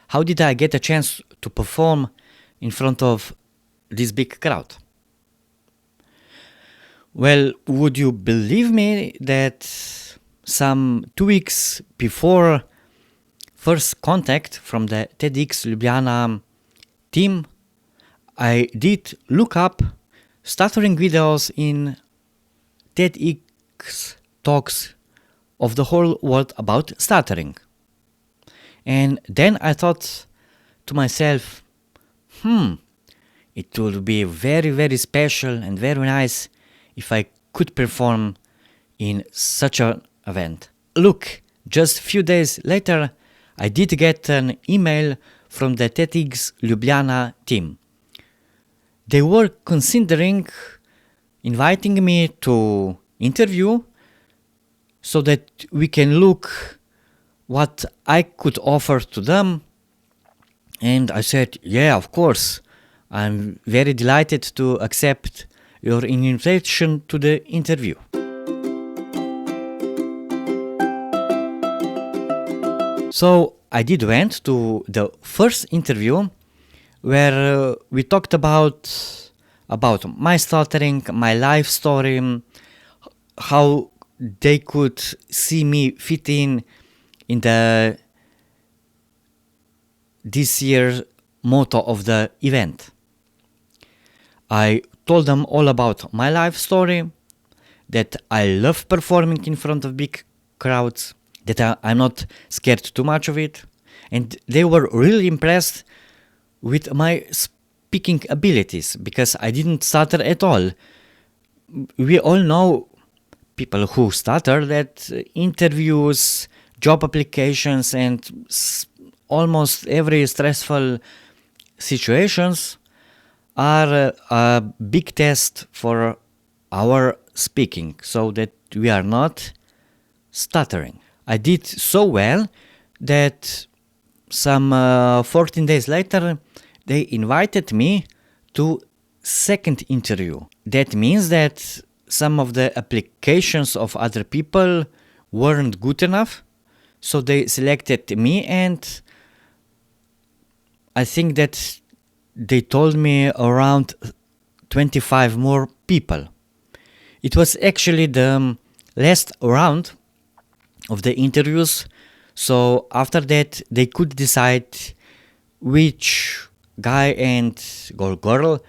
how did I get a chance to perform in front of this big crowd? Well, would you believe me that some 2 weeks before first contact from the TEDx Ljubljana team, I did look up stuttering videos in TEDx talks of the whole world about stuttering. And then I thought to myself, it would be very, very special and very nice if I could perform in such an event. Look, just a few days later, I did get an email from the TEDx Ljubljana team. They were considering inviting me to interview so that we can look what I could offer to them. And I said, yeah, of course. I'm very delighted to accept your invitation to the interview. So I did went to the first interview where we talked about my stuttering, my life story, how they could see me fit in this year's motto of the event. I told them all about my life story, that I love performing in front of big crowds, that I'm not scared too much of it, and they were really impressed with my speaking abilities because I didn't stutter at all. We all know people who stutter, that interviews, job applications, and almost every stressful situations are a big test for our speaking, so that we are not stuttering. I did so well that some 14 days later they invited me to second interview. That means that some of the applications of other people weren't good enough, so they selected me, and I think that they told me around 25 more people. It was actually the last round of the interviews, so after that they could decide which guy and girl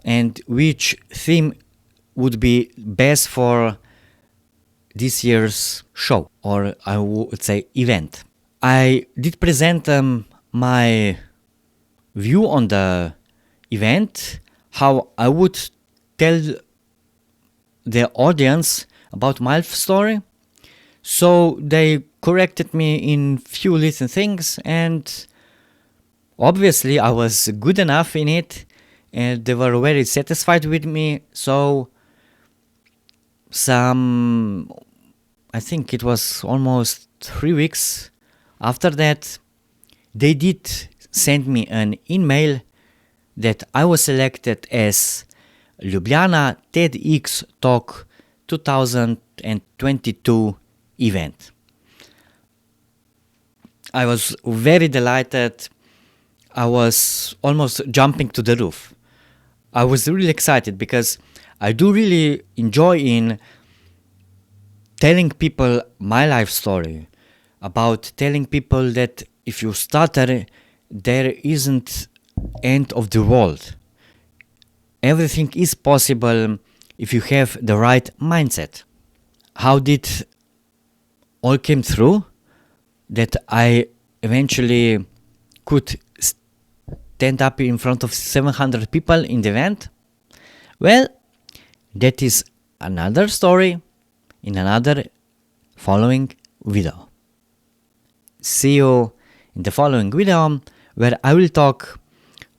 and which theme would be best for this year's show, or I would say event. I did present my view on the event, how I would tell the audience about my life story. So they corrected me in few little things, and obviously I was good enough in it, and they were very satisfied with me. So I think it was almost 3 weeks after that, they did send me an email that I was selected as Ljubljana TEDx Talk 2022 event. I was very delighted. I was almost jumping to the roof. I was really excited because I do really enjoy in telling people my life story, about telling people that if you stutter, there isn't end of the world. Everything is possible if you have the right mindset. How did all came through that I eventually could stand up in front of 700 people in the event? Well, that is another story in another following video. See you in the following video, where I will talk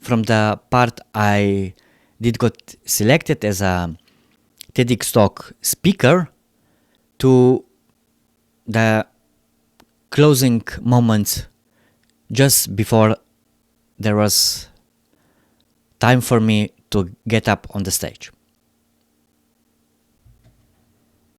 from the part I did got selected as a TEDx Talk speaker to the closing moments just before there was time for me to get up on the stage.